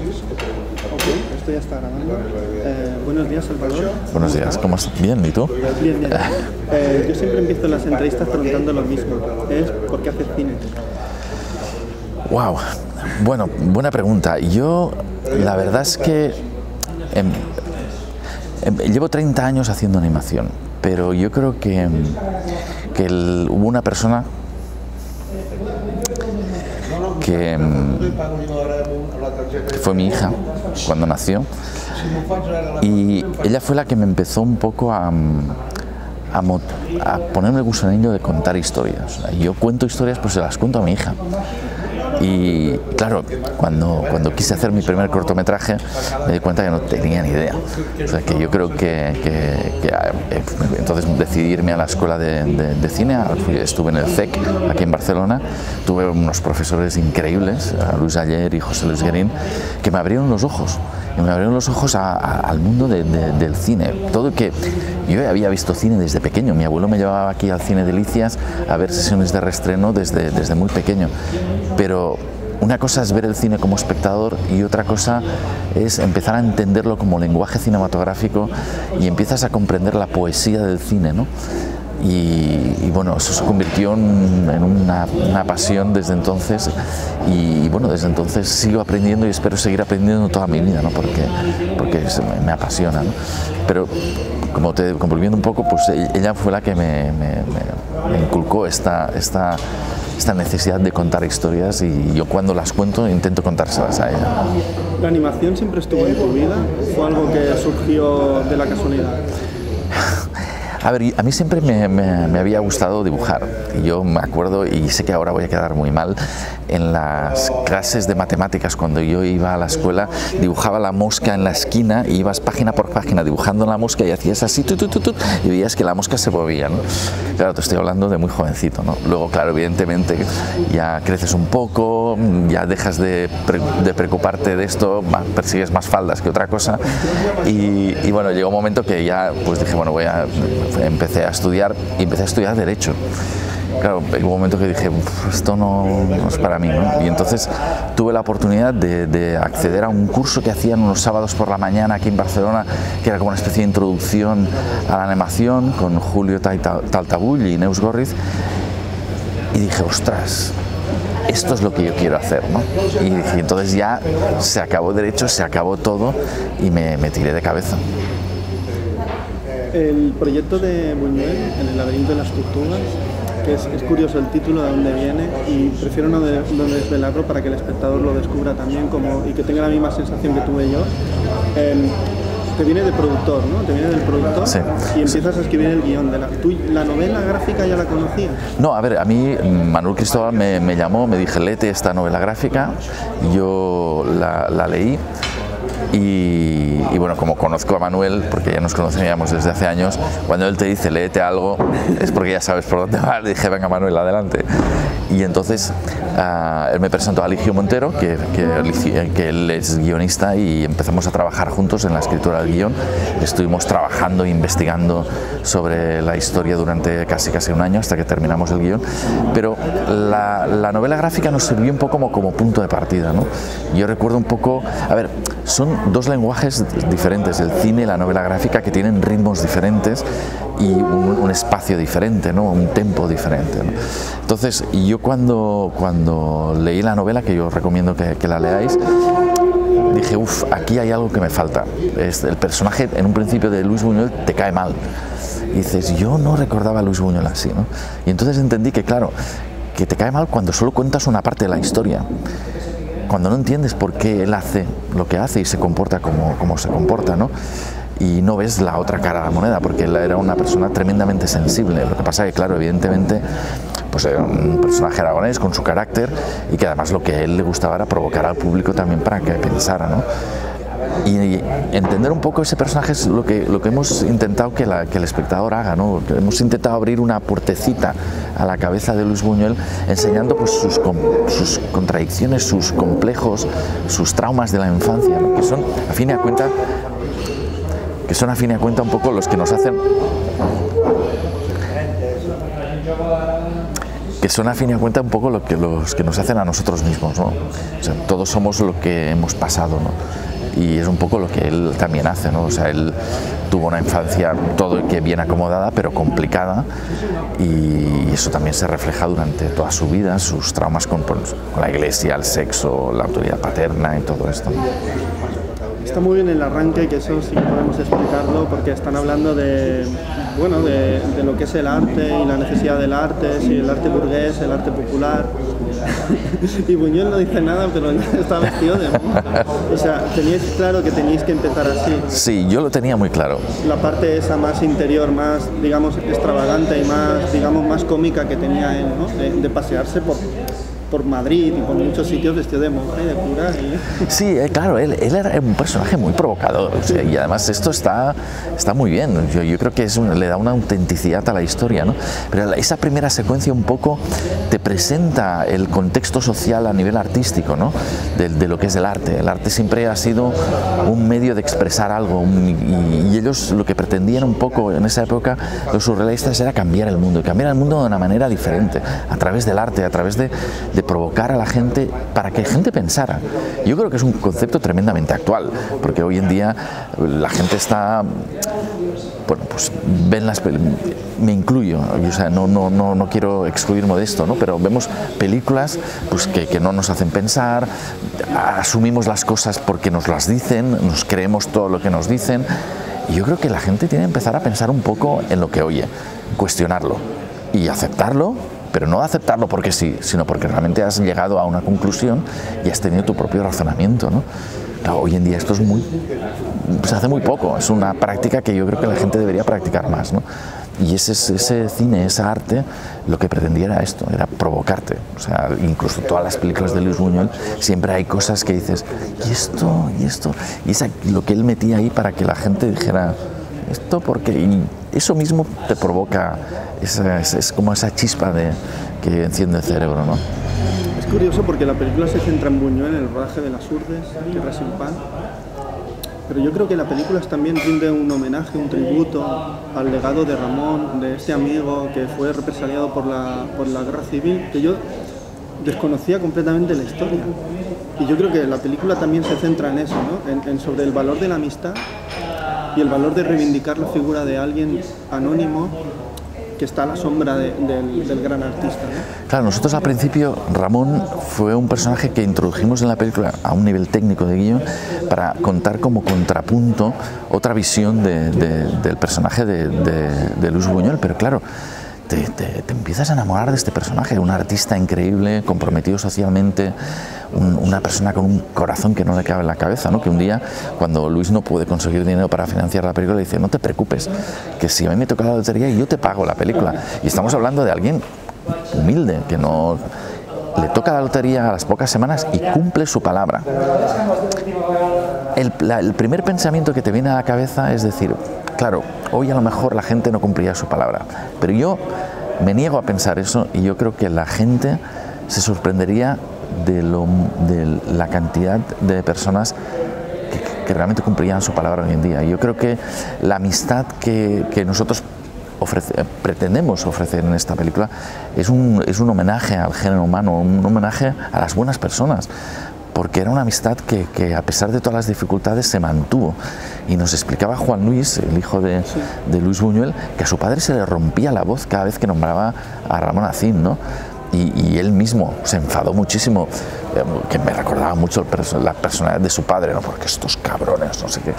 Ok, esto ya está grabando. Buenos días, Salvador. Buenos días, ¿cómo estás? Bien, ¿y tú? Bien, bien. Yo siempre empiezo las entrevistas preguntando lo mismo. Es ¿por qué haces cine? Wow, bueno, buena pregunta. Yo, la verdad es que llevo 30 años haciendo animación, pero yo creo que hubo una persona que fue mi hija cuando nació, y ella fue la que me empezó un poco a ponerme el gusanillo de contar historias. O sea, yo cuento historias, pues se las cuento a mi hija. Y claro, cuando quise hacer mi primer cortometraje me di cuenta que no tenía ni idea. O sea, que yo creo que entonces decidí irme a la escuela de cine. Estuve en el CEC aquí en Barcelona. Tuve unos profesores increíbles, Luis Ayer y José Luis Guerín, que me abrieron los ojos. Y me abrieron los ojos al mundo del cine. Todo que yo había visto cine desde pequeño. Mi abuelo me llevaba aquí al Cine Delicias a ver sesiones de reestreno desde muy pequeño. Pero una cosa es ver el cine como espectador y otra cosa es empezar a entenderlo como lenguaje cinematográfico, y empiezas a comprender la poesía del cine, ¿no? Y bueno, eso se convirtió en una pasión desde entonces, y bueno, desde entonces sigo aprendiendo y espero seguir aprendiendo toda mi vida, ¿no? Porque me apasiona, ¿no? Pero como volviendo un poco, pues ella fue la que me inculcó esta necesidad de contar historias, y yo cuando las cuento intento contárselas a ella. ¿La animación siempre estuvo en tu vida? ¿Fue algo que surgió de la casualidad? A ver, a mí siempre me había gustado dibujar. Yo me acuerdo, y sé que ahora voy a quedar muy mal, en las clases de matemáticas, cuando yo iba a la escuela, dibujaba la mosca en la esquina y ibas página por página dibujando la mosca y hacías así, y veías que la mosca se movía, ¿no? Claro, te estoy hablando de muy jovencito, ¿no? Luego, claro, evidentemente ya creces un poco, ya dejas de preocuparte de esto, persigues más faldas que otra cosa, y bueno, llegó un momento que ya pues dije, bueno, empecé a estudiar Derecho. Claro, hubo un momento que dije, esto no es para mí, ¿no? Y entonces tuve la oportunidad de acceder a un curso que hacían unos sábados por la mañana aquí en Barcelona, que era como una especie de introducción a la animación, con Julio Taltabull y Neus Gorriz, y dije, ostras, esto es lo que yo quiero hacer, ¿no? Y dije, entonces ya se acabó Derecho, se acabó todo, y me tiré de cabeza. El proyecto de Buñuel, En el laberinto de las tortugas, que es curioso el título, de dónde viene, y prefiero no desvelarlo para que el espectador lo descubra también y que tenga la misma sensación que tuve yo. Te viene de productor, ¿no? Te viene del productor, sí. Y empiezas a escribir el guión. ¿La novela gráfica ya la conocías? No, a ver, a mí Manuel Cristóbal me llamó, me dije, léete esta novela gráfica. Yo la leí. Y bueno, como conozco a Manuel, porque ya nos conocíamos desde hace años, cuando él te dice léete algo, es porque ya sabes por dónde va. Le dije, venga Manuel, adelante. Y entonces él me presentó a Eligio Montero, que él es guionista, y empezamos a trabajar juntos en la escritura del guión. Estuvimos trabajando e investigando sobre la historia durante casi un año, hasta que terminamos el guión. Pero la novela gráfica nos sirvió un poco como punto de partida, ¿no? Yo recuerdo un poco, a ver, son dos lenguajes diferentes, el cine y la novela gráfica, que tienen ritmos diferentes y un espacio diferente, ¿no? Un tempo diferente, ¿no? Entonces, yo cuando leí la novela, que yo recomiendo que la leáis, dije, aquí hay algo que me falta. El personaje, en un principio, de Luis Buñuel te cae mal. Y dices, yo no recordaba a Luis Buñuel así, ¿no? Y entonces entendí que, claro, que te cae mal cuando solo cuentas una parte de la historia. Cuando no entiendes por qué él hace lo que hace y se comporta como se comporta, ¿no? Y no ves la otra cara de la moneda, porque él era una persona tremendamente sensible. Lo que pasa es que, claro, evidentemente, pues era un personaje aragonés con su carácter, y que además lo que a él le gustaba era provocar al público también para que pensara, ¿no? Y entender un poco ese personaje es lo que hemos intentado que el espectador haga, ¿no? Hemos intentado abrir una puertecita a la cabeza de Luis Buñuel, enseñando pues sus contradicciones, sus complejos, sus traumas de la infancia, ¿no? que son a fin de cuenta un poco los que nos hacen que son a fin de cuentas un poco los que nos hacen a nosotros mismos, ¿no? O sea, todos somos lo que hemos pasado, ¿no? Y es un poco lo que él también hace, ¿no? O sea, él tuvo una infancia todo que bien acomodada, pero complicada, y eso también se refleja durante toda su vida, sus traumas con la iglesia, el sexo, la autoridad paterna y todo esto. Está muy bien el arranque, que eso sí que podemos explicarlo, porque están hablando de, bueno, de lo que es el arte y la necesidad del arte, si el arte burgués, el arte popular. Y Buñuel no dice nada, pero está vestido de monja. O sea, teníais claro que teníais que empezar así. Sí, yo lo tenía muy claro. La parte esa más interior, más, digamos, extravagante y más, digamos, más cómica que tenía él, ¿no? De pasearse por Madrid y por muchos sitios vestido de monja y de cura. Sí, claro, él era un personaje muy provocador, o sea, y además esto está muy bien. Yo creo que le da una autenticidad a la historia, ¿no? Pero esa primera secuencia un poco te presenta el contexto social a nivel artístico, ¿no? De lo que es el arte. El arte siempre ha sido un medio de expresar algo, y ellos lo que pretendían un poco en esa época, los surrealistas, era cambiar el mundo, y cambiar el mundo de una manera diferente, a través del arte, a través de provocar a la gente para que la gente pensara. Yo creo que es un concepto tremendamente actual, porque hoy en día la gente está, bueno, pues ven me incluyo, o sea, no quiero excluirme de esto, ¿no? Pero vemos películas pues que no nos hacen pensar, asumimos las cosas porque nos las dicen, nos creemos todo lo que nos dicen, y yo creo que la gente tiene que empezar a pensar un poco en lo que oye, cuestionarlo y aceptarlo, pero no aceptarlo porque sí, sino porque realmente has llegado a una conclusión y has tenido tu propio razonamiento, ¿no? Claro, hoy en día esto se hace muy poco, es una práctica que yo creo que la gente debería practicar más, ¿no? Y ese cine, esa arte, lo que pretendía era esto, era provocarte. O sea, incluso todas las películas de Luis Buñuel, siempre hay cosas que dices, ¿y esto? ¿Y esto? Y lo que él metía ahí para que la gente dijera, ¿esto por qué? Y eso mismo te provoca, es como esa chispa que enciende el cerebro, ¿no? Es curioso porque la película se centra en Buñuel, en el rodaje de Las Urdes, Tierra sin pan, pero yo creo que la película también rinde un homenaje, un tributo al legado de Ramón, de este amigo que fue represaliado por la guerra civil, que yo desconocía completamente la historia. Y yo creo que la película también se centra en eso, ¿no? En sobre el valor de la amistad y el valor de reivindicar la figura de alguien anónimo que está a la sombra del gran artista, ¿no? Claro, nosotros al principio, Ramón fue un personaje que introdujimos en la película a un nivel técnico de guión para contar como contrapunto otra visión del personaje de Luis Buñuel, pero claro, te empiezas a enamorar de este personaje, un artista increíble, comprometido socialmente, una persona con un corazón que no le cabe en la cabeza, ¿no? Que un día, cuando Luis no puede conseguir dinero para financiar la película, le dice, no te preocupes, que si a mí me toca la lotería yo te pago la película. Y estamos hablando de alguien humilde, que no le toca la lotería a las pocas semanas y cumple su palabra. El primer pensamiento que te viene a la cabeza es decir, claro, hoy a lo mejor la gente no cumplirá su palabra, pero yo me niego a pensar eso, y yo creo que la gente se sorprendería de la cantidad de personas que realmente cumplirían su palabra hoy en día. Y yo creo que la amistad que nosotros pretendemos ofrecer en esta película es un homenaje al género humano, un homenaje a las buenas personas, porque era una amistad que a pesar de todas las dificultades se mantuvo. Y nos explicaba Juan Luis, el hijo de Luis Buñuel, que a su padre se le rompía la voz cada vez que nombraba a Ramón Acín, ¿no? Y él mismo se enfadó muchísimo, que me recordaba mucho la personalidad de su padre, ¿no? Porque estos cabrones, no sé qué.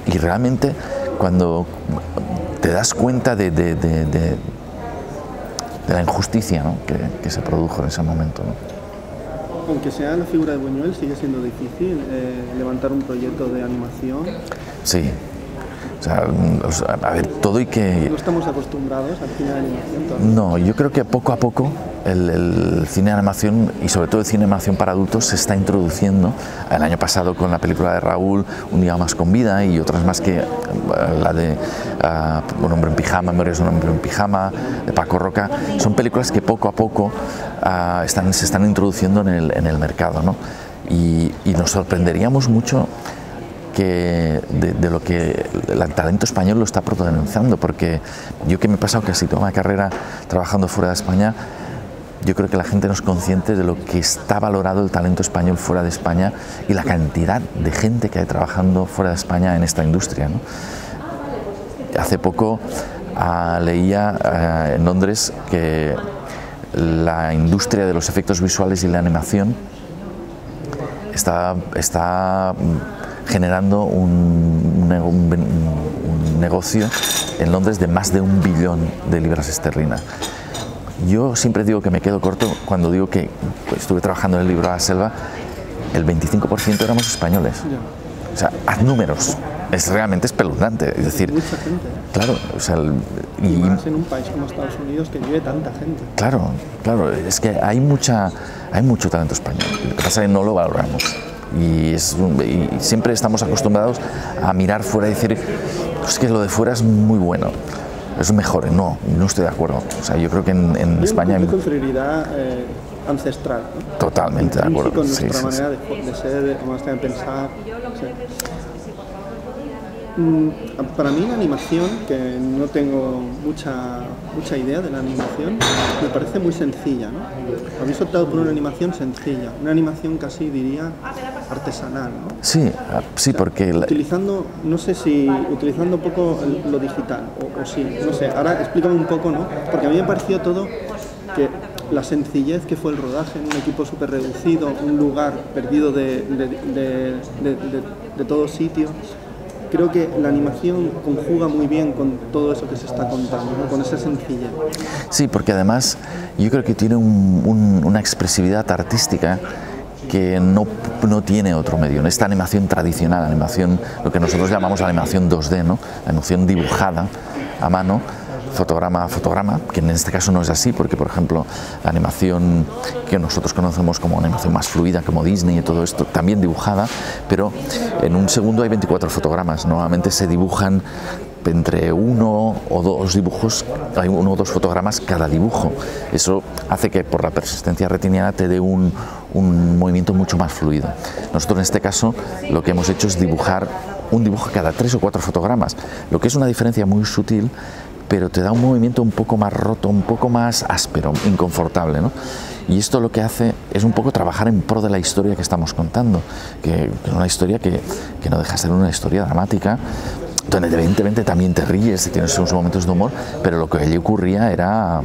Y realmente cuando te das cuenta de la injusticia, ¿no? que se produjo en ese momento, ¿no? Aunque sea la figura de Buñuel, sigue siendo difícil levantar un proyecto de animación. Sí. O sea, a ver, todo y que... No estamos acostumbrados al cine de animación todavía. No, yo creo que poco a poco el cine de animación, y sobre todo el cine de animación para adultos, se está introduciendo. El año pasado con la película de Raúl, Un día más con vida, y otras más, que la de Un hombre en pijama, Memorias de un hombre en pijama, de Paco Roca, son películas que poco a poco se están introduciendo en el mercado, ¿no? Y nos sorprenderíamos mucho de lo que el talento español lo está protagonizando, porque yo, que me he pasado casi toda mi carrera trabajando fuera de España, yo creo que la gente no es consciente de lo que está valorado el talento español fuera de España y la cantidad de gente que hay trabajando fuera de España en esta industria, ¿no? Hace poco leía en Londres que la industria de los efectos visuales y la animación está generando un negocio en Londres de más de 1 billón de libras esterlinas. Yo siempre digo que me quedo corto cuando digo que estuve trabajando en el libro de la selva, el 25% éramos españoles. O sea, haz números, es realmente espeluznante. Es decir, mucha gente. Claro, o sea, y más en un país como Estados Unidos que vive tanta gente. Claro, es que hay mucho talento español. Lo que pasa es que no lo valoramos. Y siempre estamos acostumbrados a mirar fuera y decir, es que lo de fuera es muy bueno, es mejor. No estoy de acuerdo. O sea, yo creo que en España hay superioridad ancestral, ¿no? Totalmente de acuerdo. Con nuestra manera de ser, con nuestra manera de pensar. Sí. Para mí la animación, que no tengo mucha idea de la animación, me parece muy sencilla, ¿no? Habéis optado por una animación sencilla, una animación casi diría artesanal, ¿no? Sí, porque... Utilizando, no sé si utilizando un poco lo digital, o sí, no sé, ahora explícame un poco, ¿no? Porque a mí me pareció todo que la sencillez que fue el rodaje en un equipo súper reducido, un lugar perdido de todos sitios. Creo que la animación conjuga muy bien con todo eso que se está contando, ¿no? Con esa sencillez. Sí, porque además yo creo que tiene una expresividad artística que no tiene otro medio. En esta animación tradicional, lo que nosotros llamamos la animación 2D, ¿no? La animación dibujada a mano, fotograma a fotograma, que en este caso no es así, porque por ejemplo la animación que nosotros conocemos como una animación más fluida, como Disney y todo esto, también dibujada, pero en un segundo hay 24 fotogramas, normalmente se dibujan entre 1 o 2 dibujos, hay 1 o 2 fotogramas cada dibujo. Eso hace que por la persistencia retiniana te dé un movimiento mucho más fluido. Nosotros en este caso lo que hemos hecho es dibujar un dibujo cada 3 o 4 fotogramas, lo que es una diferencia muy sutil, pero te da un movimiento un poco más roto, un poco más áspero, inconfortable, ¿no? Y esto lo que hace es un poco trabajar en pro de la historia que estamos contando, que es una historia que no deja de ser una historia dramática, donde evidentemente también te ríes y tienes sus momentos de humor, pero lo que allí ocurría era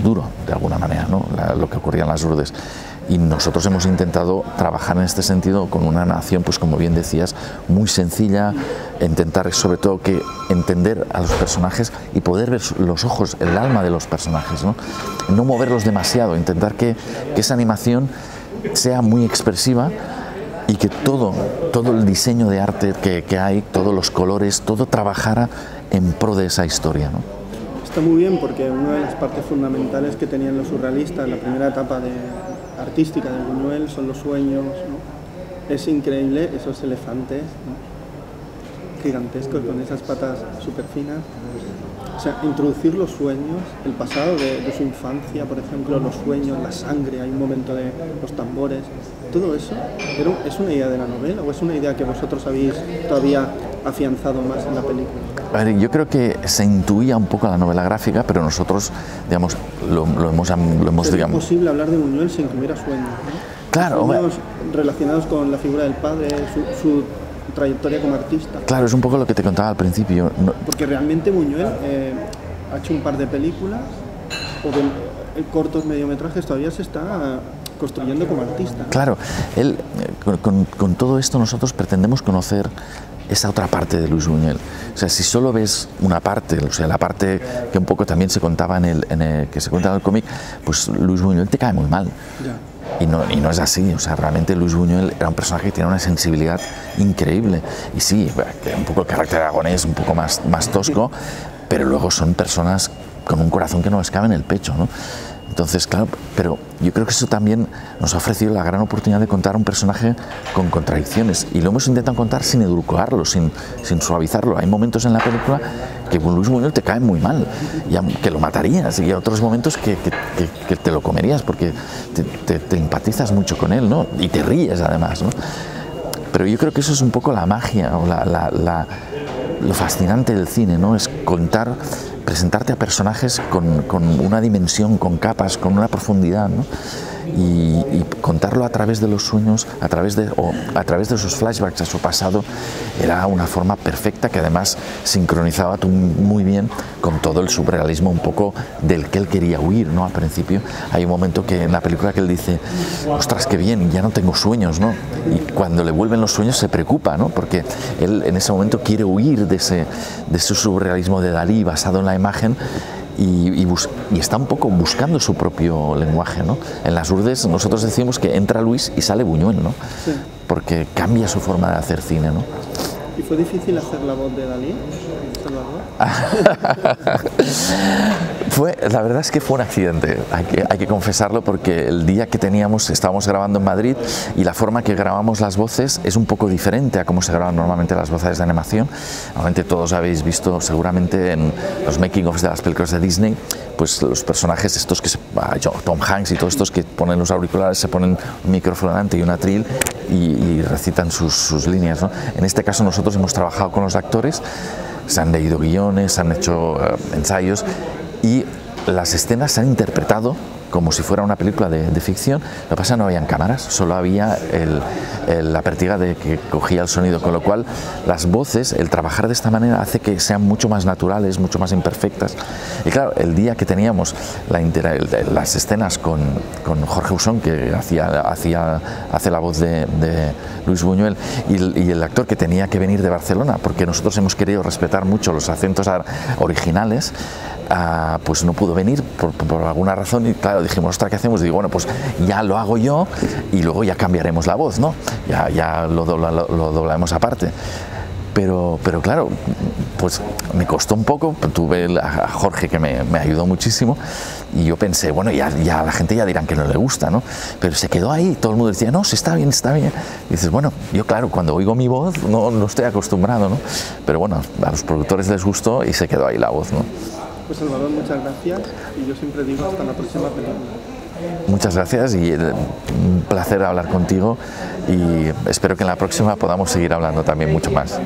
duro, de alguna manera, ¿no? Lo que ocurría en las Lourdes. Y nosotros hemos intentado trabajar en este sentido con una narración, pues como bien decías, muy sencilla, intentar sobre todo que entender a los personajes y poder ver los ojos, el alma de los personajes, ¿no? No moverlos demasiado, intentar que esa animación sea muy expresiva y que todo el diseño de arte que hay, todos los colores, todo trabajara en pro de esa historia, ¿no? Está muy bien porque una de las partes fundamentales que tenían los surrealistas en la primera etapa artística de Buñuel son los sueños, ¿no? Es increíble esos elefantes, ¿no? Gigantescos con esas patas súper finas. O sea, introducir los sueños, el pasado de su infancia, por ejemplo, los sueños, la sangre, hay un momento de los tambores, todo eso, ¿es una idea de la novela o es una idea que vosotros habéis todavía afianzado más en la película? A ver, yo creo que se intuía un poco la novela gráfica, pero nosotros, digamos, lo hemos digamos... ¿Es posible hablar de Buñuel sin que hubiera sueños, ¿no? Claro, sueños relacionados con la figura del padre, su trayectoria como artista. Claro, es un poco lo que te contaba al principio. Porque realmente Buñuel ha hecho un par de películas o de cortos mediometrajes, todavía se está construyendo como artista. Claro, él, con todo esto nosotros pretendemos conocer esa otra parte de Luis Buñuel. O sea, si solo ves una parte, o sea, la parte que un poco también se contaba que se cuenta en el cómic, pues Luis Buñuel te cae muy mal. Ya. Y no es así, o sea, realmente Luis Buñuel era un personaje que tiene una sensibilidad increíble. Y sí, un poco el carácter aragonés, un poco más tosco, pero luego son personas con un corazón que no les cabe en el pecho, ¿no? Entonces, claro, pero yo creo que eso también nos ha ofrecido la gran oportunidad de contar un personaje con contradicciones y lo hemos intentado contar sin edulcorarlo, sin suavizarlo. Hay momentos en la película que Luis Buñuel te cae muy mal, que lo matarías, y hay otros momentos que te lo comerías porque te empatizas mucho con él, ¿no? Y te ríes además, ¿no? Pero yo creo que eso es un poco la magia o lo fascinante del cine, ¿no? Es contar presentarte a personajes con una dimensión, con capas, con una profundidad, ¿no? Y contarlo a través de los sueños, a través de esos flashbacks a su pasado, era una forma perfecta que además sincronizaba muy bien con todo el surrealismo un poco del que él quería huir, ¿no? Al principio hay un momento que en la película que él dice, ostras, qué bien, ya no tengo sueños, ¿no? Y cuando le vuelven los sueños se preocupa, ¿no? Porque él en ese momento quiere huir de ese surrealismo de Dalí basado en la imagen. Y está un poco buscando su propio lenguaje, ¿no? En Las Urdes nosotros decimos que entra Luis y sale Buñuel, ¿no? Sí. Porque cambia su forma de hacer cine, ¿no? ¿Y fue difícil hacer la voz de Dalí, Salvador? La verdad es que fue un accidente, hay que confesarlo, porque el día que estábamos grabando en Madrid y la forma que grabamos las voces es un poco diferente a cómo se graban normalmente las voces de animación. Normalmente todos habéis visto seguramente en los making-ofs de las películas de Disney, pues los personajes estos Tom Hanks y todos estos que ponen los auriculares, se ponen un micrófono delante y un atril y recitan sus líneas, ¿no? En este caso nosotros hemos trabajado con los actores, se han leído guiones, se han hecho ensayos y las escenas se han interpretado como si fuera una película de ficción. Lo que pasa es que no habían cámaras, solo había la pértiga de que cogía el sonido, con lo cual las voces, el trabajar de esta manera hace que sean mucho más naturales, mucho más imperfectas. Y claro, el día que teníamos las escenas con Jorge Usón, que hace la voz de Luis Buñuel, y el actor que tenía que venir de Barcelona, porque nosotros hemos querido respetar mucho los acentos originales, pues no pudo venir por alguna razón, y claro, dijimos, ostras, ¿qué hacemos? Y digo, bueno, pues ya lo hago yo y luego ya cambiaremos la voz, ¿no? Ya lo doblaremos aparte. Pero claro, pues me costó un poco, tuve a Jorge que me ayudó muchísimo y yo pensé, bueno, ya la gente ya dirán que no le gusta, ¿no? Pero se quedó ahí, todo el mundo decía, no, sí, está bien, está bien. Y dices, bueno, yo claro, cuando oigo mi voz no estoy acostumbrado, ¿no? Pero bueno, a los productores les gustó y se quedó ahí la voz, ¿no? Pues Salvador, muchas gracias y yo siempre digo hasta la próxima película. Muchas gracias y un placer hablar contigo y espero que en la próxima podamos seguir hablando también mucho más.